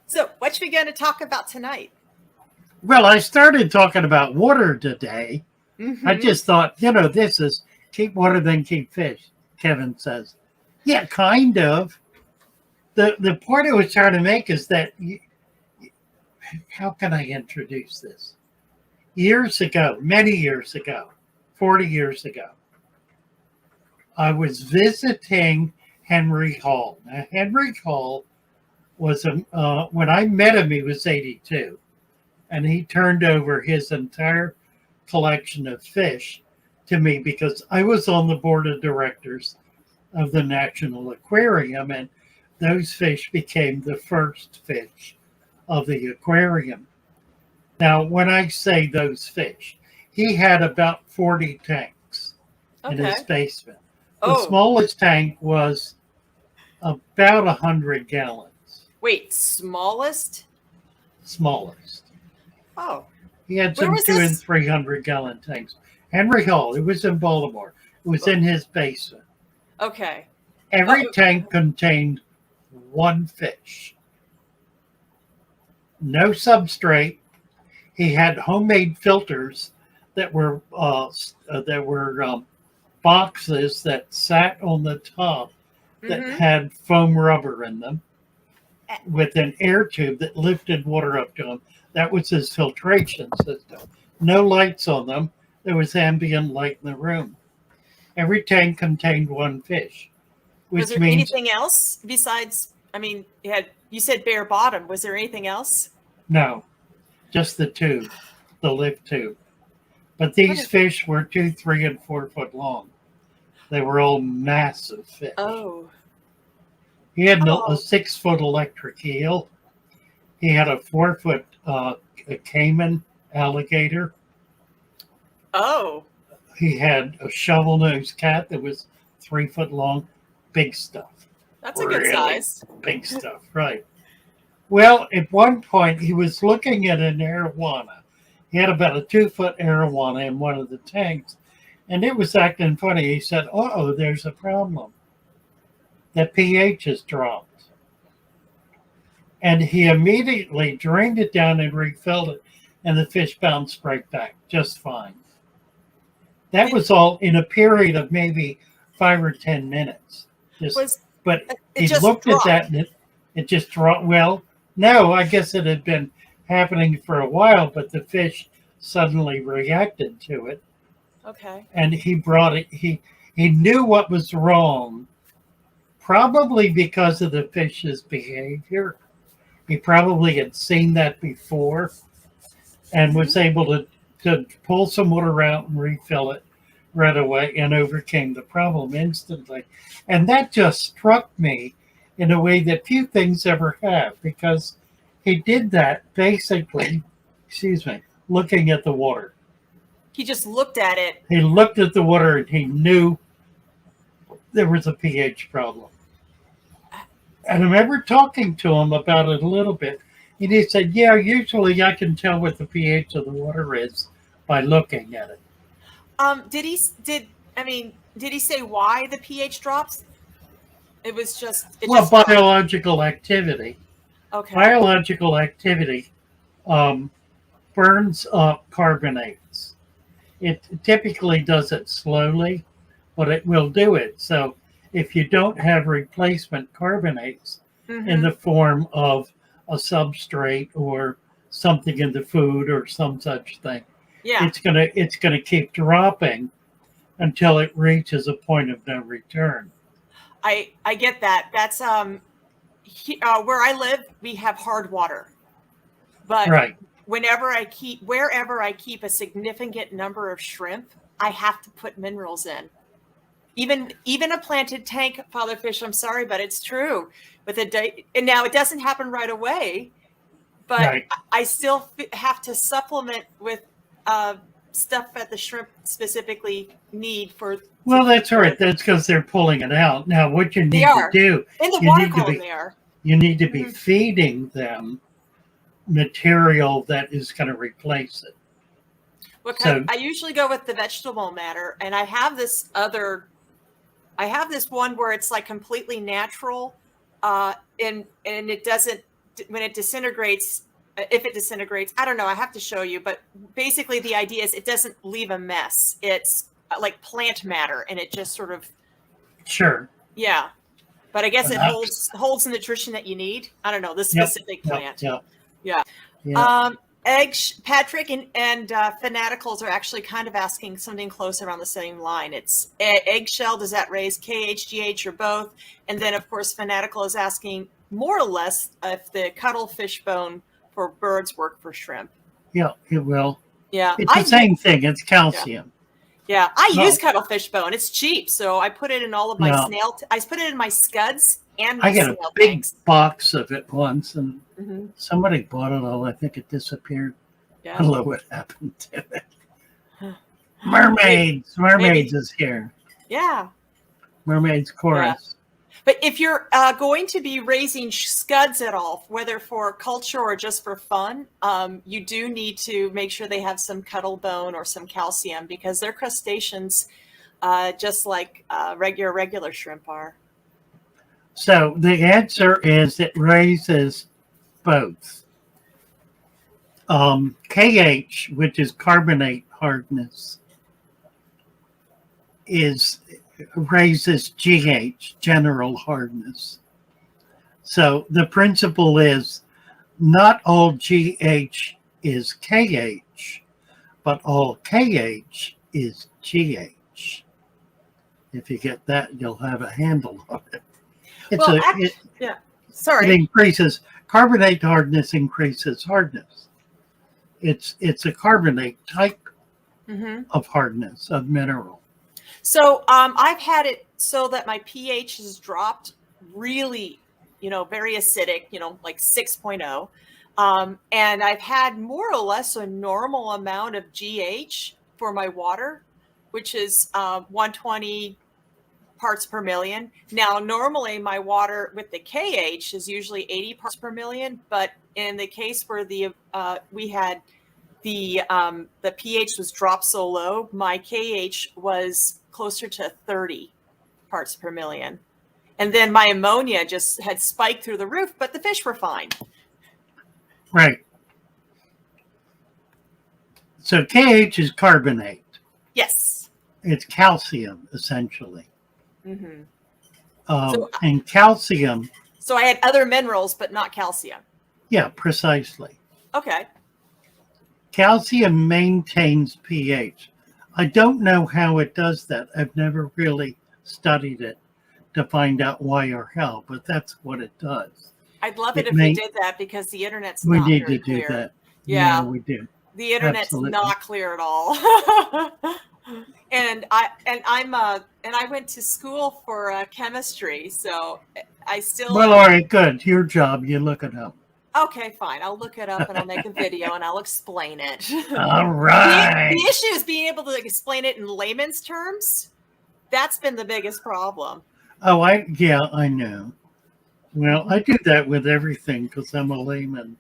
So, what we going to talk about tonight? Well, I started talking about water today. I just thought, this is keep water, then keep fish, Kevin says. Yeah, kind of. The point I was trying to make is that, how can I introduce this? Years ago, many years ago, 40 years ago, I was visiting Henry Hall. Now, Henry Hall was, when I met him, he was 82. And he turned over his entire collection of fish to me because I was on the board of directors of the National Aquarium, and those fish became the first fish of the aquarium. Now, when I say those fish, he had about 40 tanks in his basement. The smallest tank was about 100 gallons. Wait, smallest? Smallest. Oh. He had some 200 and 300 gallon tanks. Henry Hall, it was in Baltimore. It was in his basement. Okay. Every tank contained one fish. No substrate. He had homemade filters that were boxes that sat on the top that had foam rubber in them with an air tube that lifted water up to him. That was his filtration system. No lights on them. There was ambient light in the room. Every tank contained one fish. Was there anything else besides, you said bare bottom. Was there anything else? No, just the tube, the lift tube. But these fish were 2, 3, and 4 foot long. They were all massive fish. Oh. He had a 6-foot electric eel. He had a 4-foot caiman alligator. Oh. He had a shovel-nosed cat that was 3 foot long. Big stuff. That's a good size. Big stuff, right. Well, at one point, he was looking at an arowana. He had about a 2-foot arowana in one of the tanks, and it was acting funny. He said, there's a problem. The pH has dropped. And he immediately drained it down and refilled it, and the fish bounced right back just fine. That was all in a period of maybe 5 or 10 minutes. But he looked at that and it just dropped. Well, no, I guess it had been happening for a while, but the fish suddenly reacted to it. Okay. And he brought it. He knew what was wrong, probably because of the fish's behavior. He probably had seen that before and was able to pull some water out and refill it right away and overcame the problem instantly. And that just struck me in a way that few things ever have, because he did that basically, looking at the water. He just looked at it. He looked at the water and he knew there was a pH problem. And I remember talking to him about it a little bit. And he said, yeah, usually I can tell what the pH of the water is by looking at it. Did he say why the pH drops? It was just... biological activity. Okay. Biological activity burns up carbonates. It typically does it slowly, but it will do it. So if you don't have replacement carbonates in the form of a substrate or something in the food or some such thing, it's gonna keep dropping until it reaches a point of no return. I get that. That's where I live, we have hard water, but wherever I keep a significant number of shrimp, I have to put minerals in. Even a planted tank, Father Fish, I'm sorry, but it's true. And now it doesn't happen right away, but I still have to supplement with stuff that the shrimp specifically need for. Well, that's right. That's because they're pulling it out. Now, what you need to do in the water column, they are. You need to be feeding them material that is going to replace it. Well, I usually go with the vegetable matter, and I have this one where it's like completely natural, and it doesn't when it disintegrates, if it disintegrates, I don't know, I have to show you, but basically the idea is it doesn't leave a mess. It's like plant matter, and it just sort of, Sure. yeah. But I guess it Perhaps. holds the nutrition that you need. I don't know, this Yep, specific plant. Yep. Yeah. Yep. Patrick and Fanaticals are actually kind of asking something close around the same line. It's eggshell, does that raise KH, GH, or both? And then, of course, Fanatical is asking more or less if the cuttlefish bone for birds work for shrimp. Yeah, it will. Yeah. It's the same thing. It's calcium. Yeah, I use cuttlefish bone. It's cheap, so I put it in all of my I put it in my scuds and my I got a snail big tanks. box of it once, and somebody bought it all. I think it disappeared. Yeah. I don't know what happened to it. Mermaids is here. Yeah. Mermaids chorus. But if you're going to be raising scuds at all, whether for culture or just for fun, you do need to make sure they have some cuttle bone or some calcium, because they're crustaceans, just like regular shrimp are. So the answer is it raises both. KH, which is carbonate hardness, raises GH, general hardness. So the principle is not all GH is KH, but all KH is GH. If you get that, you'll have a handle on it. It increases, carbonate hardness increases hardness. It's a carbonate type of hardness of mineral. So I've had it so that my pH has dropped really, very acidic, like 6.0. And I've had more or less a normal amount of GH for my water, which is 120 parts per million. Now, normally my water with the KH is usually 80 parts per million, but in the case where we had the pH was dropped so low, my KH was closer to 30 parts per million. And then my ammonia just had spiked through the roof, but the fish were fine. Right. So KH is carbonate. Yes. It's calcium, essentially. Mm-hmm. And calcium. So I had other minerals, but not calcium. Yeah, precisely. Okay. Calcium maintains pH. I don't know how it does that. I've never really studied it to find out why or how, but that's what it does. I'd love it if we did that, because the internet's not very clear. We need to do that. Yeah, we do. The internet's not clear at all. And I went to school for chemistry, so I still. Well, all right, good. Your job. You look it up. Okay, fine. I'll look it up and I'll make a video and I'll explain it. All right. The issue is being able to explain it in layman's terms. That's been the biggest problem. Oh, I know. Well, I do that with everything because I'm a layman.